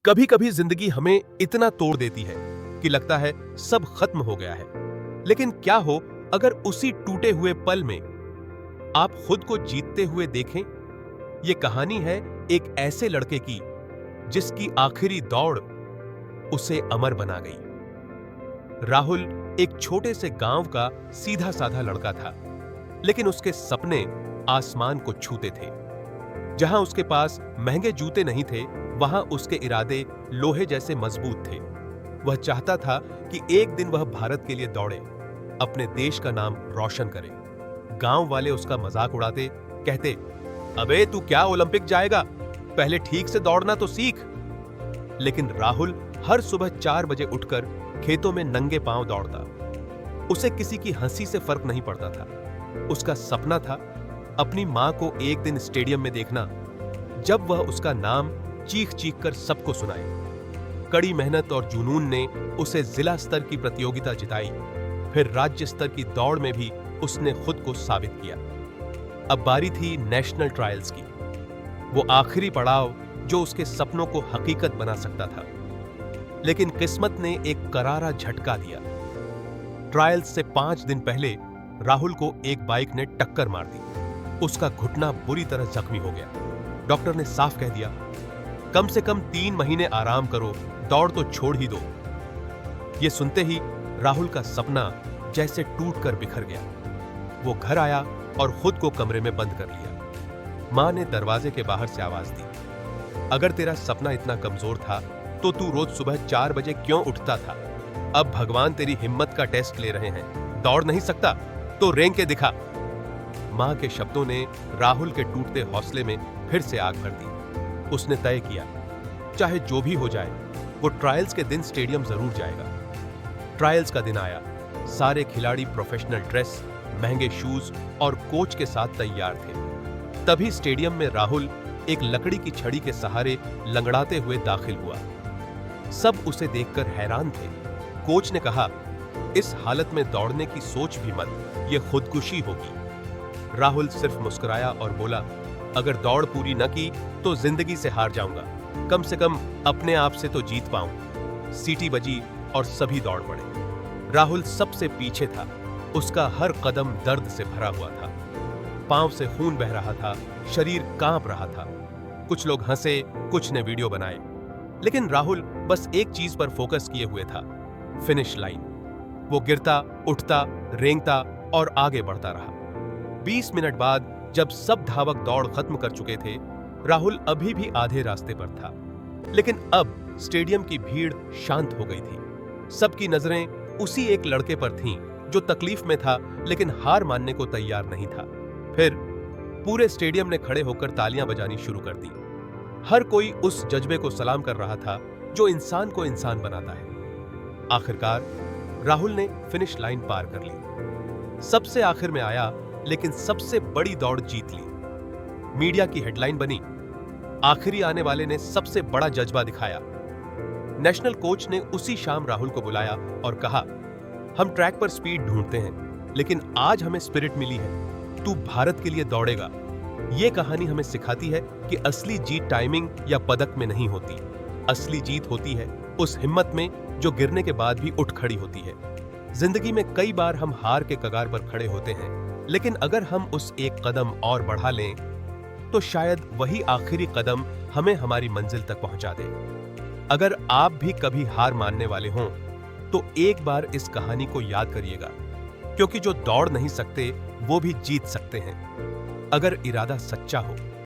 कभी कभी जिंदगी हमें इतना तोड़ देती है कि लगता है सब खत्म हो गया है। लेकिन क्या हो अगर उसी टूटे हुए पल में आप खुद को जीतते हुए देखें। यह कहानी है एक ऐसे लड़के की जिसकी आखिरी दौड़ उसे अमर बना गई। राहुल एक छोटे से गांव का सीधा साधा लड़का था, लेकिन उसके सपने आसमान को छूते थे। जहां उसके पास महंगे जूते नहीं थे, वहां उसके इरादे लोहे जैसे मजबूत थे। वह चाहता था कि एक दिन वह भारत के लिए दौड़े, अपने देश का नाम रोशन करे। गांव वाले उसका मजाक उड़ाते, कहते, अबे तू क्या ओलंपिक जाएगा, पहले ठीक से दौड़ना तो सीख। लेकिन राहुल हर सुबह 4 बजे उठकर खेतों में नंगे पांव दौड़ता। उसे किसी की हंसी से फर्क नहीं पड़ता था। उसका सपना था अपनी मां को एक दिन स्टेडियम में देखना, जब वह उसका नाम चीख चीख कर सबको सुनाए। कड़ी मेहनत और जुनून ने उसे जिला स्तर की प्रतियोगिता जिताई। फिर राज्य स्तर की दौड़ में भी उसने खुद को साबित किया। अब बारी थी नेशनल ट्रायल्स की, वो आखिरी पड़ाव जो उसके सपनों को हकीकत बना सकता था। लेकिन किस्मत ने एक करारा झटका दिया। ट्रायल्स से 5 दिन पहले राहुल को एक बाइक ने टक्कर मार दी। उसका घुटना बुरी तरह जख्मी हो गया। डॉक्टर ने साफ कह दिया, कम से कम 3 महीने आराम करो, दौड़ तो छोड़ ही दो। यह सुनते ही राहुल का सपना जैसे टूटकर बिखर गया। वो घर आया और खुद को कमरे में बंद कर लिया। मां ने दरवाजे के बाहर से आवाज दी, अगर तेरा सपना इतना कमजोर था तो तू रोज सुबह 4 बजे क्यों उठता था? अब भगवान तेरी हिम्मत का टेस्ट ले रहे हैं। दौड़ नहीं सकता तो रेंग के दिखा। मां के शब्दों ने राहुल के टूटते हौसले में फिर से आग भर दी। उसने तय किया, चाहे जो भी हो जाए, वो ट्रायल्स के दिन स्टेडियम जरूर जाएगा। ट्रायल्स का दिन आया। सारे खिलाड़ी प्रोफेशनल ड्रेस, महंगे शूज और कोच के साथ तैयार थे। तभी स्टेडियम में राहुल एक लकड़ी की छड़ी के सहारे लंगड़ाते हुए दाखिल हुआ। सब उसे देखकर हैरान थे। कोच ने कहा, इस हालत में दौड़ने की सोच भी मत, यह खुदकुशी होगी। राहुल सिर्फ मुस्कुराया और बोला, अगर दौड़ पूरी न की तो जिंदगी से हार जाऊंगा, कम से कम अपने आप से तो जीत पाऊं। सीटी बजी और सभी दौड़ पड़े। राहुल सबसे पीछे था। उसका हर कदम दर्द से भरा हुआ था। पांव से खून बह रहा था, शरीर कांप रहा था। कुछ लोग हंसे, कुछ ने वीडियो बनाए, लेकिन राहुल बस एक चीज पर फोकस किए हुए था, फिनिश लाइन। वो गिरता, उठता, रेंगता और आगे बढ़ता रहा। 20 मिनट बाद जब सब धावक दौड़ खत्म कर चुके थे, राहुल अभी भी आधे रास्ते पर था। लेकिन अब स्टेडियम की भीड़ शांत हो गई थी। सबकी नजरें उसी एक लड़के पर थीं जो तकलीफ में था, लेकिन हार मानने को तैयार नहीं था। फिर पूरे स्टेडियम ने खड़े होकर तालियां बजानी शुरू कर दी। हर कोई उस जज्बे को सलाम कर रहा था जो इंसान को इंसान बनाता है। आखिरकार राहुल ने फिनिश लाइन पार कर ली। सबसे आखिर में आया, लेकिन सबसे बड़ी दौड़ जीत ली। मीडिया की हेडलाइन बनी, आखिरी आने वाले ने सबसे बड़ा जज्बा दिखाया। नेशनल कोच ने उसी शाम राहुल को बुलाया और कहा, हम ट्रैक पर स्पीड ढूंढते हैं, लेकिन आज हमें स्पिरिट मिली है। तू भारत के लिए दौड़ेगा। यह कहानी हमें सिखाती है कि असली जीत टाइमिंग या पदक में नहीं होती। असली जीत होती है उस हिम्मत में जो गिरने के बाद भी उठ खड़ी होती है। जिंदगी में कई बार हम हार के कगार पर खड़े होते हैं, लेकिन अगर हम उस एक कदम और बढ़ा लें तो शायद वही आखिरी कदम हमें हमारी मंजिल तक पहुंचा दे। अगर आप भी कभी हार मानने वाले हों तो एक बार इस कहानी को याद करिएगा, क्योंकि जो दौड़ नहीं सकते वो भी जीत सकते हैं, अगर इरादा सच्चा हो।